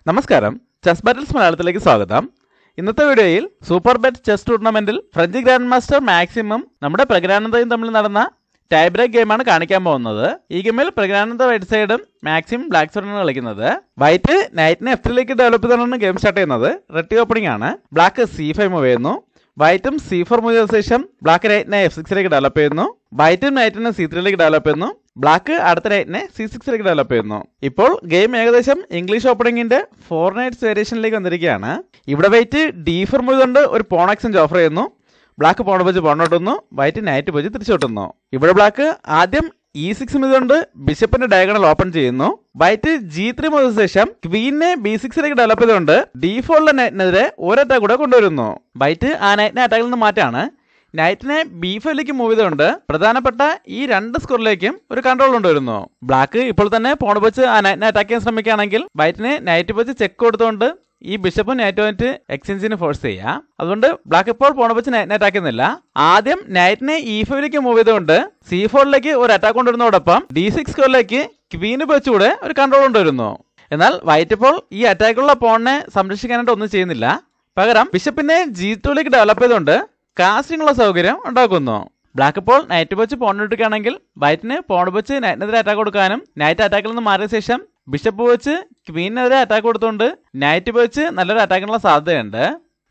നമസ്കാരം, chess battles മലയാളത്തിലേക്ക് സ്വാഗതം. ഇന്നത്തെ വീഡിയോയിൽ സൂപ്പർ ബെറ്റ് ചെസ് ടൂർണമെന്റിൽ ഫ്രഞ്ച് ഗ്രാൻഡ് മാസ്റ്റർ മാക്സിമും നമ്മുടെ പ്രഗ്നാനന്ദയും തമ്മിൽ നടന്ന ടൈ ബ്രേക്ക് ഗെയിമാണ് കാണിക്കാൻ പോകുന്നത്. ഈ ഗെയിമിൽ പ്രഗ്നാനന്ദ വൈറ്റ് സൈഡും മാക്സിം ബ്ലാക്ക് സൈഡാണ് കളിക്കുന്നത്. വൈറ്റ് നൈറ്റിനെ F3 ഡെവലപ്പ് ചെയ്താണ് ഗെയിം സ്റ്റാർട്ട് ചെയ്യുന്നത്. റെഡ് ഓപ്പണിംഗ് ആണ്. ബ്ലാക്ക് C5 മൂവ് ചെയ്യുന്നു. വൈറ്റും C4 മൂവ് ചെയ്ത ശേഷം ബ്ലാക്ക് നൈറ്റിനെ F6 ഡെവലപ്പ് ചെയ്യുന്നു. വൈറ്റും നൈറ്റിനെ C3 ഡെവലപ്പ് ചെയ്യുന്നു. ബ്ലാക്ക് അടുത്ത നൈറ്റിനെ C6 ഡെവലപ്പ് ചെയ്യുന്നു. ഇപ്പോൾ ഗെയിം ഏകദേശം ഇംഗ്ലീഷ് ഓപ്പണിംഗിന്റെ 4 നൈറ്റ്സ് വേരിയേഷനിലേക്ക് വന്നിരിക്കുകയാണ്. ഇവിടെ വൈറ്റ് D4 മൂവ് കൊണ്ട് ഒരു പോൺ എക്സ്ചേഞ്ച് ഓഫർ ചെയ്യുന്നു. ബ്ലാക്ക് പോൺ വെച്ച് പോണോട്ടുന്നു. വൈറ്റ് നൈറ്റ് വെച്ച് തിരിച്ചോട്ടുന്നു. ഇവിടെ ബ്ലാക്ക് ആദ്യം E6 മൂവ് കൊണ്ട് ബിഷപ്പിന്റെ ഡയഗണൽ ഓപ്പൺ ചെയ്യുന്നു. വൈറ്റ് G3 മൂവ് ശേഷം ക്വീനെ B6 ഡെവലപ്പ് ചെയ്തുകൊണ്ട് D4 നൈറ്റിനെതിരെ ഒരു അറ്റാക്ക് കൂടെ കൊണ്ടുവരുന്നു. വൈറ്റ് ആ നൈറ്റിനെ അറ്റാക്കിൽ നിന്ന് മാറ്റാണ്. നൈറ്റിനെ B5 മൂവ് ചെയ്തുകൊണ്ട് പ്രധാനപ്പെട്ട ഈ രണ്ട് സ്കോറിലേക്കും ഒരു കൺട്രോൾ കൊണ്ടുവരുന്നു. ബ്ലാക്ക് ഇപ്പോൾ തന്നെ പോൺ വെച്ച് ആ നൈറ്റിനെ അറ്റാക്ക് ചെയ്യാൻ ശ്രമിക്കുകയാണെങ്കിൽ വൈറ്റിനെ നൈറ്റ് വെച്ച് ചെക്ക് കൊടുത്തുകൊണ്ട് ഈ ബിഷപ്പും നൈറ്റുമായിട്ട് എക്സ്ചേഞ്ചിന് ഫോഴ്സ് ചെയ്യാം. അതുകൊണ്ട് ബ്ലാക്ക് ഇപ്പോൾ പോൺ വെച്ച് നൈറ്റിനെ അറ്റാക്ക് ചെയ്യുന്നില്ല. ആദ്യം നൈറ്റിനെ E5 മൂവ് ചെയ്തുകൊണ്ട് C4 ഒരു അറ്റാക്ക് കൊണ്ടുവരുന്നതോടൊപ്പം D6 സ്കോറിലേക്ക് ക്വീന് വെച്ചുകൂടെ ഒരു കൺട്രോൾ കൊണ്ടുവരുന്നു. എന്നാൽ വൈറ്റ് ഇപ്പോൾ ഈ അറ്റാക്കുള്ള പോണിനെ സംരക്ഷിക്കാനായിട്ട് ഒന്നും ചെയ്യുന്നില്ല. പകരം ബിഷപ്പിനെ G2 ഡെവലപ്പ് ചെയ്തുകൊണ്ട് കാസ്റ്റിംഗുള്ള സൗകര്യം ഉണ്ടാക്കുന്നു. ബ്ലാക്ക് ഇപ്പോൾ നൈറ്റ് വെച്ച് പോൺ എടുക്കുകയാണെങ്കിൽ വൈറ്റിന് പോൺ വെച്ച് നൈറ്റിനെതിരെ അറ്റാക്ക് കൊടുക്കാനും നൈറ്റ് അറ്റാക്കിൽ നിന്ന് മാറിയ ശേഷം ബിഷപ്പ് വെച്ച് ക്വീനെതിരെ അറ്റാക്ക് കൊടുത്തുകൊണ്ട് നൈറ്റ് വെച്ച് നല്ലൊരു അറ്റാക്കിനുള്ള സാധ്യതയുണ്ട്.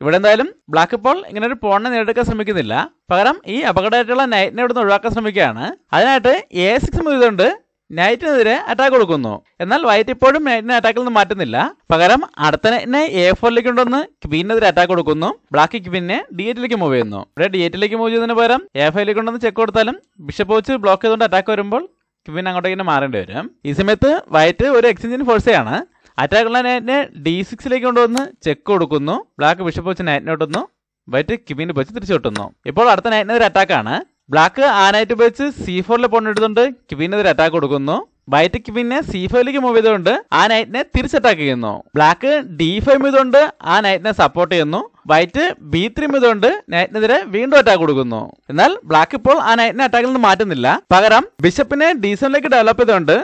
ഇവിടെ എന്തായാലും ബ്ലാക്ക് ഇപ്പോൾ ഇങ്ങനെ ഒരു പോണിനെ നേടിയെടുക്കാൻ ശ്രമിക്കുന്നില്ല. പകരം ഈ അപകടമായിട്ടുള്ള നൈറ്റിനെ ഇവിടുന്ന് ഒഴിവാക്കാൻ ശ്രമിക്കുകയാണ്. അതിനായിട്ട് A6 മൂവ് ചെയ്തുകൊണ്ട് നൈറ്റിനെതിരെ അറ്റാക്ക് കൊടുക്കുന്നു. എന്നാൽ വൈറ്റ് ഇപ്പോഴും നൈറ്റിനെ അറ്റാക്കിൽ നിന്ന് മാറ്റുന്നില്ല. പകരം അടുത്ത നൈറ്റിനെ A4 കൊണ്ടുവന്ന് ക്വീനെതിരെ അറ്റാക്ക് കൊടുക്കുന്നു. ബ്ലാക്ക് ക്വീനെ D8 മൂവ് ചെയ്യുന്നു. ഇവിടെ D8 മൂവ് ചെയ്യുന്നതിന് പകരം A5 കൊണ്ടുവന്ന് ചെക്ക് കൊടുത്താലും ബിഷപ്പ് വെച്ച് ബ്ലോക്ക് ചെയ്തുകൊണ്ട് അറ്റാക്ക് വരുമ്പോൾ ക്വീൻ അങ്ങോട്ടേക്ക് മാറേണ്ടി വരും. ഈ സമയത്ത് വൈറ്റ് ഒരു എക്സ്ചേഞ്ചിന് ഫോഴ്സ് ചെയ്യാണ്. അറ്റാക്കുള്ള നൈറ്റിനെ D6 കൊണ്ടുവന്ന് ചെക്ക് കൊടുക്കുന്നു. ബ്ലാക്ക് ബിഷപ്പ് വെച്ച് നൈറ്റിനെ ഒട്ടുന്നു. വൈറ്റ് ക്വീന് വെച്ച് തിരിച്ചൊട്ടുന്നു. ഇപ്പോൾ അടുത്ത നൈറ്റിനെതിരെ അറ്റാക്കാണ്. ബ്ലാക്ക് ആ നൈറ്റ് വെച്ച് C4 പോൺ എടുത്തുകൊണ്ട് ക്വീനെതിരെ അറ്റാക്ക് കൊടുക്കുന്നു. വൈറ്റ് ക്വീനെ C5 മൂവ് ചെയ്തുകൊണ്ട് ആ നൈറ്റിനെ തിരിച്ചറ്റാക്ക് ചെയ്യുന്നു. ബ്ലാക്ക് D5 ചെയ്തുകൊണ്ട് ആ നൈറ്റിനെ സപ്പോർട്ട് ചെയ്യുന്നു. വൈറ്റ് B3 ചെയ്തുകൊണ്ട് നൈറ്റിനെതിരെ വീണ്ടും അറ്റാക്ക് കൊടുക്കുന്നു. എന്നാൽ ബ്ലാക്ക് ഇപ്പോൾ ആ നൈറ്റിനെ അറ്റാക്കിൽ നിന്ന് മാറ്റുന്നില്ല. പകരം ബിഷപ്പിനെ D7 ഡെവലപ്പ് ചെയ്തുകൊണ്ട്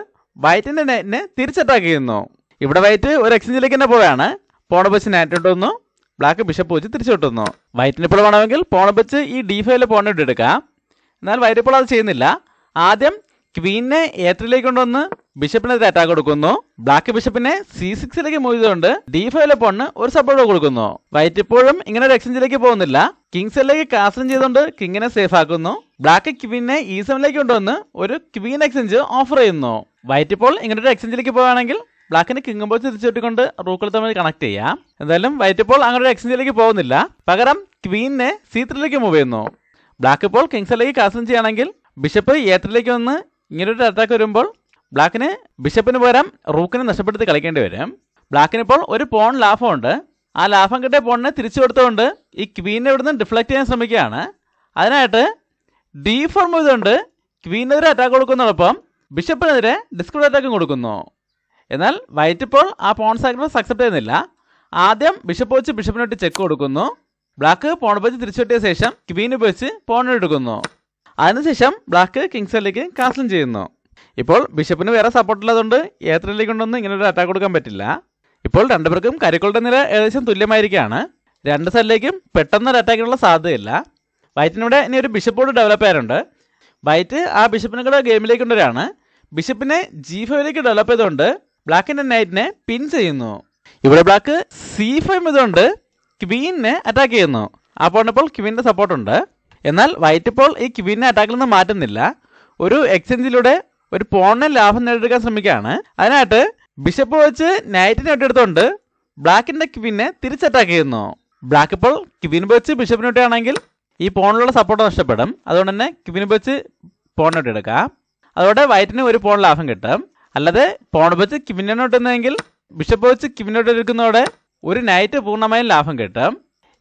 വൈറ്റിന്റെ നൈറ്റിനെ തിരിച്ചറ്റാക്ക് ചെയ്യുന്നു. ഇവിടെ വൈറ്റ് ഒരു എക്സ്ചേഞ്ചിലേക്ക് തന്നെ പോവുകയാണ്. പോൺ വെച്ച് നൈറ്റ് ഇട്ടുന്നു. ബ്ലാക്ക് ബിഷപ്പ് വെച്ച് തിരിച്ചിട്ടുന്നു. വൈറ്റിന് ഇപ്പോൾ വേണമെങ്കിൽ പോൺ വെച്ച് ഈ D5 പോൺ ഇട്ടെടുക്കാം. എന്നാൽ വൈറ്റ് ഇപ്പോൾ അത് ചെയ്യുന്നില്ല. ആദ്യം ക്വീനെ A3 കൊണ്ടുവന്ന് ബിഷപ്പിനെതിരെ അറ്റാക്ക് കൊടുക്കുന്നു. ബ്ലാക്ക് ബിഷപ്പിനെ C6 മൂവ് ചെയ്തുകൊണ്ട് D5 പോണിന് ഒരു സപ്പോർട്ട് കൊടുക്കുന്നു. വൈറ്റ് ഇപ്പോഴും ഇങ്ങനെ ഒരു എക്സ്ചേഞ്ചിലേക്ക് പോകുന്നില്ല. കിങ്സിലേക്ക് കാസ്റ്റിംഗ് ചെയ്തുകൊണ്ട് കിങ്ങിനെ സേഫ് ആക്കുന്നു. ബ്ലാക്ക് ക്വീനെ E7 കൊണ്ടുവന്ന് ഒരു ക്വീൻ എക്സ്ചേഞ്ച് ഓഫർ ചെയ്യുന്നു. വൈറ്റ് ഇപ്പോൾ ഇങ്ങനെ ഒരു എക്സ്ചേഞ്ചിലേക്ക് പോകുകയാണെങ്കിൽ ബ്ലാക്കിന് കിങ് ബോൾ തിരിച്ചുവിട്ടുകൊണ്ട് റൂക്കുകൾ തമ്മിൽ കണക്ട് ചെയ്യാം. എന്തായാലും വൈറ്റ് ഇപ്പോൾ അങ്ങനെ ഒരു എക്സ്ചേഞ്ചിലേക്ക് പോകുന്നില്ല. പകരം ക്വീനെ C3 മൂവ് ചെയ്യുന്നു. ബ്ലാക്ക് ഇപ്പോൾ കിങ്സിലേക്ക് കാസ്റ്റിംഗ് ചെയ്യുകയാണെങ്കിൽ ബിഷപ്പ് A3 വന്ന് ഇങ്ങനൊരു അറ്റാക്ക് വരുമ്പോൾ ബ്ലാക്കിന് ബിഷപ്പിന് പകരം റൂക്കിനെ നഷ്ടപ്പെടുത്തി കളിക്കേണ്ടി വരും. ബ്ലാക്കിന് ഇപ്പോൾ ഒരു പോൺ ലാഭമുണ്ട്. ആ ലാഭം കിട്ടിയ പോണിനെ തിരിച്ചു കൊടുത്തുകൊണ്ട് ഈ ക്വീനെ ഇവിടുന്ന് ഡിഫ്ലക്ട് ചെയ്യാൻ ശ്രമിക്കുകയാണ്. അതിനായിട്ട് D4 മൂവ് ചെയ്തുകൊണ്ട് ക്വീനെതിരെ അറ്റാക്ക് കൊടുക്കുന്നതോടൊപ്പം ബിഷപ്പിനെതിരെ ഡിസ്കൗണ്ട് അറ്റാക്കും കൊടുക്കുന്നു. എന്നാൽ വൈറ്റ് ഇപ്പോൾ ആ പോൺ സാക്രിഫൈസ് അക്സെപ്റ്റ് ചെയ്യുന്നില്ല. ആദ്യം ബിഷപ്പ് വെച്ച് ബിഷപ്പിനോട്ട് ചെക്ക് കൊടുക്കുന്നു. ബ്ലാക്ക് പോൺ വെച്ച് തിരിച്ചുവിട്ടിയ ശേഷം ക്വീന് വെച്ച് പോൺ എടുക്കുന്നു. അതിനുശേഷം ബ്ലാക്ക് കിങ്സിലേക്ക് കാസ്റ്റിംഗ് ചെയ്യുന്നു. ഇപ്പോൾ ബിഷപ്പിന് വേറെ സപ്പോർട്ട് ഉള്ളതുകൊണ്ട് A3 കൊണ്ടൊന്നും ഇങ്ങനെ ഒരു അറ്റാക്ക് കൊടുക്കാൻ പറ്റില്ല. ഇപ്പോൾ രണ്ടുപേർക്കും കരിക്കളുടെ നില ഏകദേശം തുല്യമായിരിക്കുകയാണ്. രണ്ട് സൈഡിലേക്കും പെട്ടെന്നൊരു അറ്റാക്കിനുള്ള സാധ്യതയില്ല. വൈറ്റിനിവിടെ ഇനി ഒരു ബിഷപ്പ് കൂടെ ഡെവലപ്പ് ചെയ്യാറുണ്ട്. വൈറ്റ് ആ ബിഷപ്പിനെ കൂടെ ഗെയിമിലേക്ക് കൊണ്ടുവരാണ്. ബിഷപ്പിനെ G5 ഡെവലപ്പ് ചെയ്തുകൊണ്ട് ബ്ലാക്കിന്റെ നൈറ്റിനെ പിൻ ചെയ്യുന്നു. ഇവിടെ ബ്ലാക്ക് C5 ചെയ്തുകൊണ്ട് ക്വീനെ അറ്റാക്ക് ചെയ്യുന്നു. അപ്പോൾ ഇപ്പോൾ ക്വീനിന്റെ സപ്പോർട്ടുണ്ട്. എന്നാൽ വൈറ്റ് ഇപ്പോൾ ഈ ക്വീനെ അറ്റാക്കിൽ നിന്ന് മാറ്റുന്നില്ല. ഒരു എക്സ്ചേഞ്ചിലൂടെ ഒരു പോണിനെ ലാഭം നേടിയെടുക്കാൻ ശ്രമിക്കുകയാണ്. അതിനായിട്ട് ബിഷപ്പ് വെച്ച് നൈറ്റിനെ ഒട്ടെടുത്തുകൊണ്ട് ബ്ലാക്കിന്റെ ക്വീനെ തിരിച്ചറ്റാക്ക് ചെയ്യുന്നു. ബ്ലാക്ക് ഇപ്പോൾ ക്വീൻ വെച്ച് ബിഷപ്പിനെ ഒട്ടുകയാണെങ്കിൽ ഈ പോണിലുള്ള സപ്പോർട്ട് നഷ്ടപ്പെടും. അതുകൊണ്ട് തന്നെ ക്വീൻ വെച്ച് പോണിനെ ഒട്ടെടുക്കാം. അതോടെ വൈറ്റിന് ഒരു പോൺ ലാഭം കിട്ടും. അല്ലാതെ പോൺ വെച്ച് ക്വീനെ ഒട്ടുന്നതെങ്കിൽ ബിഷപ്പ് വെച്ച് ക്വീനെ ഒട്ടെടുക്കുന്നതോടെ ഒരു നൈറ്റ് പൂർണ്ണമായും ലാഭം കിട്ടും.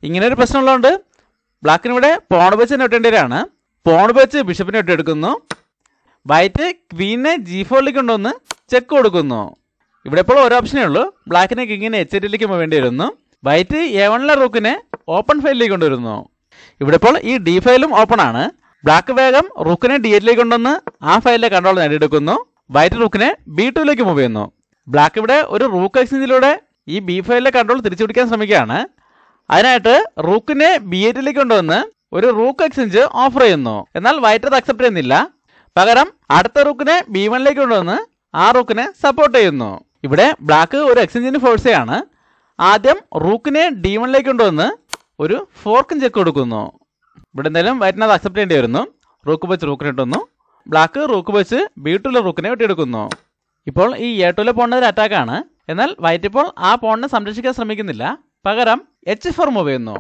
ഇങ്ങനെ ഒരു പ്രശ്നമുള്ളതുകൊണ്ട് ബ്ലാക്കിനിവിടെ പോൺ വെച്ച് തന്നെ ഒട്ടേണ്ടവരാണ്. പോൺ വെച്ച് ബിഷപ്പിനെ ഒട്ടെടുക്കുന്നു. വൈറ്റ് ക്വീനെ G4 കൊണ്ടുവന്ന് ചെക്ക് കൊടുക്കുന്നു. ഇവിടെ ഇപ്പോൾ ഒരു ഓപ്ഷനേ ഉള്ളൂ. ബ്ലാക്കിനെ കിങ്ങിനെ H8 വേണ്ടി വരുന്നു. വൈറ്റ് A1 റൂക്കിനെ ഓപ്പൺ ഫയലിലേക്ക് കൊണ്ടുവരുന്നു. ഇവിടെ ഇപ്പോൾ ഈ D5 ഓപ്പൺ ആണ്. ബ്ലാക്ക് വേഗം റൂക്കിനെ D8 കൊണ്ടുവന്ന് ആ ഫയലിലെ കൺട്രോൾ നേടിയെടുക്കുന്നു. വൈറ്റ് റൂക്കിനെ B2 മൂവ് ചെയ്യുന്നു. ബ്ലാക്ക് ഇവിടെ ഒരു റൂക്ക് എക്സ്ചേഞ്ചിലൂടെ ഈ B5ലെ കൺട്രോൾ തിരിച്ചു പിടിക്കാൻ ശ്രമിക്കുകയാണ്. അതിനായിട്ട് റൂക്കിനെ B8ലേക്ക് കൊണ്ടുവന്ന് ഒരു റൂക്ക് എക്സ്ചേഞ്ച് ഓഫർ ചെയ്യുന്നു. എന്നാൽ വൈറ്റ് അത് അക്സെപ്റ്റ് ചെയ്യുന്നില്ല. പകരം അടുത്ത റൂക്കിനെ B1ലേക്ക് കൊണ്ടുവന്ന് ആ റൂക്കിനെ സപ്പോർട്ട് ചെയ്യുന്നു. ഇവിടെ ബ്ലാക്ക് ഒരു എക്സ്ചേഞ്ചിന് ഫോഴ്സ് ചെയ്യാണ്. ആദ്യം റൂക്കിനെ D1ലേക്ക് കൊണ്ടുവന്ന് ഒരു ഫോർക്കും ചെക്ക് കൊടുക്കുന്നു. ഇവിടെ എന്തായാലും വൈറ്റിന് അത് അക്സെപ്റ്റ് ചെയ്യേണ്ടി വരുന്നു. റൂക്ക് വെച്ച് റൂക്കിനെ ഇട്ടുന്നു. ബ്ലാക്ക് റൂക്ക് വെച്ച് B2ലെ റൂക്കിനെ വെട്ടിയെടുക്കുന്നു. ഇപ്പോൾ ഈ A2ലെ പോണിന് ഒരു അറ്റാക്കാണ്. എന്നാൽ വൈറ്റ് ഇപ്പോൾ ആ പോണിനെ സംരക്ഷിക്കാൻ ശ്രമിക്കുന്നില്ല. പകരം H4 മൂവ് ചെയ്യുന്നു.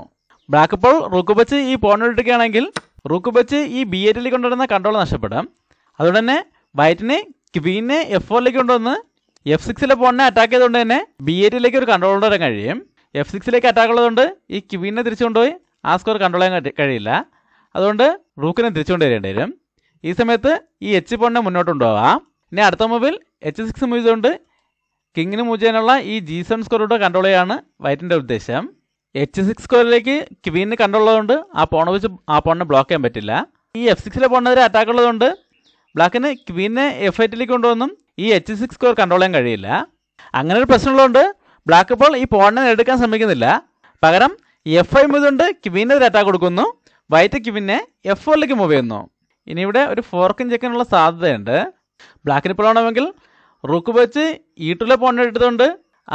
ബ്ലാക്ക് ഇപ്പോൾ റൂക്ക് വെച്ച് ഈ പോണിനെ ഇടുകയാണെങ്കിൽ റൂക്ക് വെച്ച് ഈ B8ലേക്ക് കൊണ്ടുവരുന്ന കൺട്രോൾ നഷ്ടപ്പെടും. അതുകൊണ്ട് തന്നെ വൈറ്റിനെ ക്വീനെ F4ലേക്ക് കൊണ്ടുവന്ന് F6ലെ പോണിനെ അറ്റാക്ക് ചെയ്തുകൊണ്ട് തന്നെ B8ലേക്ക് ഒരു കൺട്രോൾ കൊണ്ടുവരാൻ കഴിയും. F6ലേക്ക് അറ്റാക്ക് ഉള്ളതുകൊണ്ട് ഈ ക്വീനെ തിരിച്ചു കൊണ്ടുപോയി ആ സ്കോർ കൺട്രോൾ ചെയ്യാൻ കഴിയില്ല. അതുകൊണ്ട് റൂക്കിനെ തിരിച്ചു കൊണ്ടുവരേണ്ടി വരും. ഈ സമയത്ത് ഈ H പോണിനെ മുന്നോട്ട് കൊണ്ടുപോകാം. ഇനി അടുത്ത മൂവിൽ H6 മൂവ് ചെയ്തുകൊണ്ട് കിങ്ങിന് മൂവ് ചെയ്യാനുള്ള ഈ G7 സ്കോറിലൂടെ കൺട്രോൾ ചെയ്യാണ് വൈറ്റിൻ്റെ ഉദ്ദേശം. H6 സ്കോറിലേക്ക് ക്വീനിന് കൺട്രോൾ ഉള്ളതുകൊണ്ട് ആ പോണ വെച്ച് ആ പോണിനെ ബ്ലോക്ക് ചെയ്യാൻ പറ്റില്ല. ഈ F6ലെ പോണിനെതിരെ അറ്റാക്ക് ഉള്ളതുകൊണ്ട് ബ്ലാക്കിന് ക്വീനെ F8ലേക്ക് കൊണ്ടുവന്നും ഈ H6 സ്കോർ കൺട്രോൾ ചെയ്യാൻ കഴിയില്ല. അങ്ങനെ ഒരു പ്രശ്നമുള്ളതുകൊണ്ട് ബ്ലാക്ക് ഇപ്പോൾ ഈ പോണിനെ എടുക്കാൻ ശ്രമിക്കുന്നില്ല. പകരം F5 ചെയ്തുകൊണ്ട് ക്വീനെതിരെ അറ്റാക്ക് കൊടുക്കുന്നു. വൈറ്റ് ക്വീനെ F4ലേക്ക് മൂവ് ചെയ്യുന്നു. ഇനി ഇവിടെ ഒരു ഫോർക്കും ചെക്കിനുള്ള സാധ്യതയുണ്ട്. ബ്ലാക്കിന് ഇപ്പോൾ വേണമെങ്കിൽ റൂക്ക് വെച്ച് E2ലെ പോണിനെ എടുത്തുകൊണ്ട്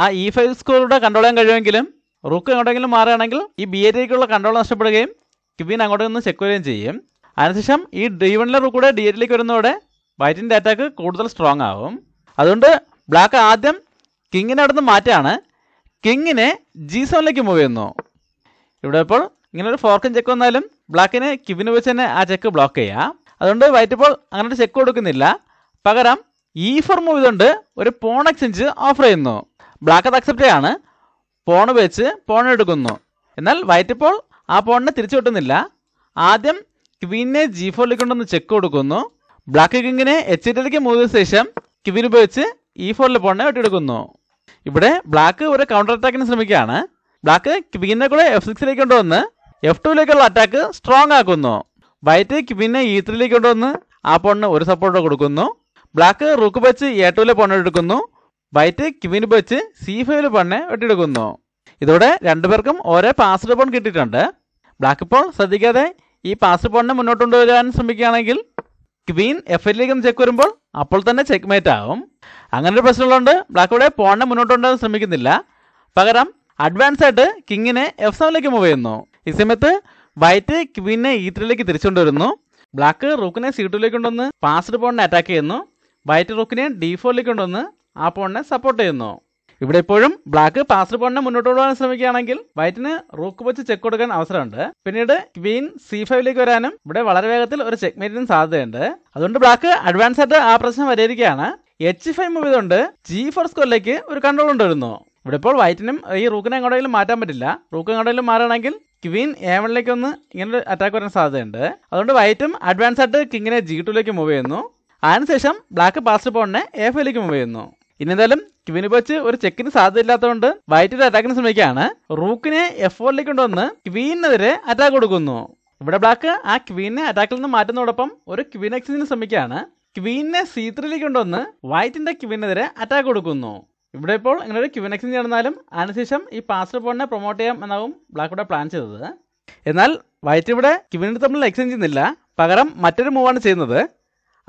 ആ E5 സ്കോറിലൂടെ കൺട്രോൾ ചെയ്യാൻ കഴിയുമെങ്കിലും റൂക്ക് എങ്ങോട്ടെങ്കിലും മാറുകയാണെങ്കിൽ ഈ B8ലേക്കുള്ള കൺട്രോൾ നഷ്ടപ്പെടുകയും ക്വീൻ അങ്ങോട്ട് നിന്ന് ചെക്ക് വരികയും ചെയ്യും. അതിനുശേഷം ഈ D1ലെ റൂക്കൂടെ D8ലേക്ക് വരുന്നതോടെ വൈറ്റിൻ്റെ അറ്റാക്ക് കൂടുതൽ സ്ട്രോങ് ആവും. അതുകൊണ്ട് ബ്ലാക്ക് ആദ്യം കിങ്ങിനെ അവിടെ നിന്ന് മാറ്റാണ്. കിങ്ങിനെ G7ലേക്ക് മൂവ് ചെയ്യുന്നു. ഇവിടെ ഇപ്പോൾ ഇങ്ങനെ ഒരു ഫോർക്കും ചെക്ക് വന്നാലും ബ്ലാക്കിന് ക്വീന് വെച്ച് തന്നെ ആ ചെക്ക് ബ്ലോക്ക് ചെയ്യാം. അതുകൊണ്ട് വൈറ്റ് ഇപ്പോൾ അങ്ങനെ ഒരു ചെക്ക് കൊടുക്കുന്നില്ല. പകരം E4 മൂവ് ചെയ്തുകൊണ്ട് ഒരു പോൺ എക്സ്ചേഞ്ച് ഓഫർ ചെയ്യുന്നു. ബ്ലാക്ക് അത് അക്സെപ്റ്റ് ചെയ്യാണ്. പോൺ വെച്ച് പോൺ എടുക്കുന്നു. എന്നാൽ വൈറ്റ് ഇപ്പോൾ ആ പോണിനെ തിരിച്ചു കിട്ടുന്നില്ല. ആദ്യം ക്വീനെ G4ലേക്ക് കൊണ്ടൊന്ന് ചെക്ക് കൊടുക്കുന്നു. ബ്ലാക്ക് കിങ്ങിനെ H8ലേക്ക് മൂവ് ചെയ്ത ശേഷം ക്വീൻ ഉപയോഗിച്ച് E4ലെ പോണിനെ വെട്ടിയെടുക്കുന്നു. ഇവിടെ ബ്ലാക്ക് ഒരു കൗണ്ടർ അറ്റാക്കിന് ശ്രമിക്കുകയാണ്. ബ്ലാക്ക് ക്വീനെ കൂടെ F6ലേക്ക് കൊണ്ടുവന്ന് F2ലേക്കുള്ള അറ്റാക്ക് സ്ട്രോങ് ആക്കുന്നു. വൈറ്റ് ക്വീനെ E3ലേക്ക് കൊണ്ടുവന്ന് ആ പോണിന് ഒരു സപ്പോർട്ട് കൊടുക്കുന്നു. ബ്ലാക്ക് റൂക്ക് വെച്ച് A2ലെ പോണിനെ എടുക്കുന്നു. വൈറ്റ് ക്വീൻ വെച്ച് C5ലെ പോണിനെ വെട്ടിയെടുക്കുന്നു. ഇതോടെ രണ്ടുപേർക്കും ഒരേ പാസ്ഡ് പോൺ കിട്ടിയിട്ടുണ്ട്. ബ്ലാക്ക് ഇപ്പോൾ ശ്രദ്ധിക്കാതെ ഈ പാസ്ഡ് പോണിനെ മുന്നോട്ട് കൊണ്ടുവരാൻ ശ്രമിക്കുകയാണെങ്കിൽ ക്വീൻ F8ലേക്ക് ചെക്ക് വരുമ്പോൾ അപ്പോൾ തന്നെ ചെക്ക് മേറ്റ് ആവും. അങ്ങനെ ഒരു പ്രശ്നമുള്ളതുകൊണ്ട് ബ്ലാക്ക് ഇവിടെ പോണിനെ മുന്നോട്ട് കൊണ്ടുവരാൻ ശ്രമിക്കുന്നില്ല. പകരം അഡ്വാൻസ് ആയിട്ട് കിങ്ങിനെ F7ലേക്ക് മൂവ് ചെയ്യുന്നു. ഈ സമയത്ത് വൈറ്റ് ക്വീനെ E3ലേക്ക് തിരിച്ചുകൊണ്ടുവരുന്നു. ബ്ലാക്ക് റൂക്കിനെ C2ലേക്ക് കൊണ്ടുവന്ന് പാസ്ഡ് പോണിനെ അറ്റാക്ക് ചെയ്യുന്നു. വൈറ്റ് റൂക്കിനെ D4ലേക്ക് കൊണ്ടുവന്ന് ആ പോണിനെ സപ്പോർട്ട് ചെയ്യുന്നു. ഇവിടെ ഇപ്പോഴും ബ്ലാക്ക് പാസ്ഡ് പോണിനെ മുന്നോട്ട് കൊണ്ടുപോകാൻ ശ്രമിക്കുകയാണെങ്കിൽ വൈറ്റിന് റൂക്ക് വെച്ച് ചെക്ക് കൊടുക്കാൻ അവസരമുണ്ട്. പിന്നീട് ക്വീൻ C5ലേക്ക് വരാനും ഇവിടെ വളരെ വേഗത്തിൽ ഒരു ചെക്ക് മേറ്റിനും സാധ്യതയുണ്ട്. അതുകൊണ്ട് ബ്ലാക്ക് അഡ്വാൻസ് ആയിട്ട് ആ പ്രശ്നം പരിഹരിക്കുകയാണ്. H5 മൂവ് ചെയ്തുകൊണ്ട് G4 സ്കോറിലേക്ക് ഒരു കൺട്രോൾ കൊണ്ടുവരുന്നു. ഇവിടെ ഇപ്പോൾ വൈറ്റിനും ഈ റൂക്കിനെ എങ്ങോട്ടെങ്കിലും മാറ്റാൻ പറ്റില്ല. റൂക്ക് എങ്ങോട്ടെങ്കിലും മാറുകയാണെങ്കിൽ ക്വീൻ A1ലേക്ക് ഒന്ന് ഇങ്ങനെ അറ്റാക്ക് വരാൻ സാധ്യതയുണ്ട്. അതുകൊണ്ട് വൈറ്റും അഡ്വാൻസ് ആയിട്ട് കിങ്ങിനെ G2ലേക്ക് മൂവ് ചെയ്യുന്നു. അതിനുശേഷം ബ്ലാക്ക് പാസ്ഡ് പോണിനെ A5ലേക്ക് മൂവ് ചെയ്യുന്നു. ഇനി എന്തായാലും ക്വീന് വെച്ച് ഒരു ചെക്കിന് സാധ്യതയില്ലാത്തതുകൊണ്ട് വൈറ്റ് ഒരു അറ്റാക്കിന് ശ്രമിക്കുകയാണ്. റൂക്കിനെ F4ലേക്ക് കൊണ്ടുവന്ന് ക്വീനെതിരെ അറ്റാക്ക് കൊടുക്കുന്നു. ഇവിടെ ബ്ലാക്ക് ആ ക്വീനെ അറ്റാക്കിൽ നിന്ന് മാറ്റുന്നതോടൊപ്പം ഒരു ക്വീൻ എക്സ്ചേഞ്ചിന് ശ്രമിക്കുകയാണ്. ക്വീനെ C3ലേക്ക് കൊണ്ടുവന്ന് വൈറ്റിന്റെ ക്വീനെതിരെ അറ്റാക്ക് കൊടുക്കുന്നു. ഇവിടെ ഇപ്പോൾ ഇങ്ങനെ ഒരു ക്വീൻ എക്സ്ചേഞ്ച് നടന്നാലും അതിനുശേഷം ഈ പാസ്ഡ് പോണിനെ പ്രൊമോട്ട് ചെയ്യാം എന്നാവും ബ്ലാക്ക് ഇവിടെ പ്ലാൻ ചെയ്തത്. എന്നാൽ വൈറ്റ് ഇവിടെ ക്വീനിന് തമ്മിൽ എക്സ്ചേഞ്ച് ചെയ്യുന്നില്ല. പകരം മറ്റൊരു മൂവാണ് ചെയ്യുന്നത്.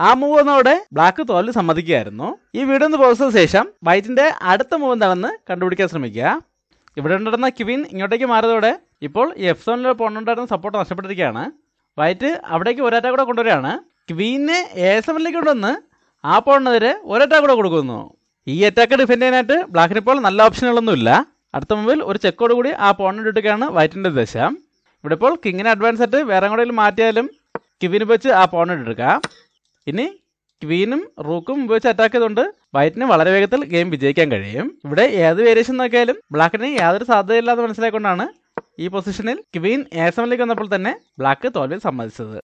ആ മൂവ് എന്നതോടെ ബ്ലാക്ക് തോൽവി സമ്മതിക്കുകയായിരുന്നു. ഈ വീഡിയോ ഒന്ന് പോസ്റ്റ് ചെയ്ത ശേഷം വൈറ്റിന്റെ അടുത്ത മൂവ് എന്താണെന്ന് കണ്ടുപിടിക്കാൻ ശ്രമിക്കുക. ഇവിടെ ഉണ്ടായിരുന്ന ക്വീൻ ഇങ്ങോട്ടേക്ക് മാറിയതോടെ ഇപ്പോൾ ഈ F7ലെ പോണുണ്ടായിരുന്ന സപ്പോർട്ട് നഷ്ടപ്പെട്ടിരിക്കുകയാണ്. വൈറ്റ് അവിടേക്ക് ഒരറ്റാക്ക് കൂടെ കൊണ്ടുവരികയാണ്. ക്വീനെ A7ലേക്ക് കൊണ്ടുവന്ന് ആ പോണിനെതിരെ ഒരറ്റാക്ക് കൂടെ കൊടുക്കുന്നു. ഈ അറ്റാക്ക് ഡിഫെൻഡ് ചെയ്യാനായിട്ട് ബ്ലാക്കിന് ഇപ്പോൾ നല്ല ഓപ്ഷനുകളൊന്നുമില്ല. അടുത്ത മുമ്പിൽ ഒരു ചെക്കോട് കൂടി ആ പോണിനെ ഇടുകയാണ് വൈറ്റിന്റെ ഉദ്ദേശം. ഇവിടെ ഇപ്പോൾ കിങ്ങിനെ അഡ്വാൻസ് ആയിട്ട് വേറെ എങ്ങോട്ടെങ്കിലും മാറ്റിയാലും ക്വീന് വെച്ച് ആ പോണിനെ എടുക്കാം. ഇനി ക്വീനും റൂക്കും ഉപയോഗിച്ച് അറ്റാക്ക് ചെയ്തുകൊണ്ട് വൈറ്റിന് വളരെ വേഗത്തിൽ ഗെയിം വിജയിക്കാൻ കഴിയും. ഇവിടെ ഏത് വേരിയേഷൻ നോക്കിയാലും ബ്ലാക്കിന് യാതൊരു സാധ്യതയില്ലാതെ മനസ്സിലാക്കൊണ്ടാണ് ഈ പൊസിഷനിൽ ക്വീൻ A7ലേക്ക് വന്നപ്പോൾ തന്നെ ബ്ലാക്ക് തോൽവി സമ്മതിച്ചത്.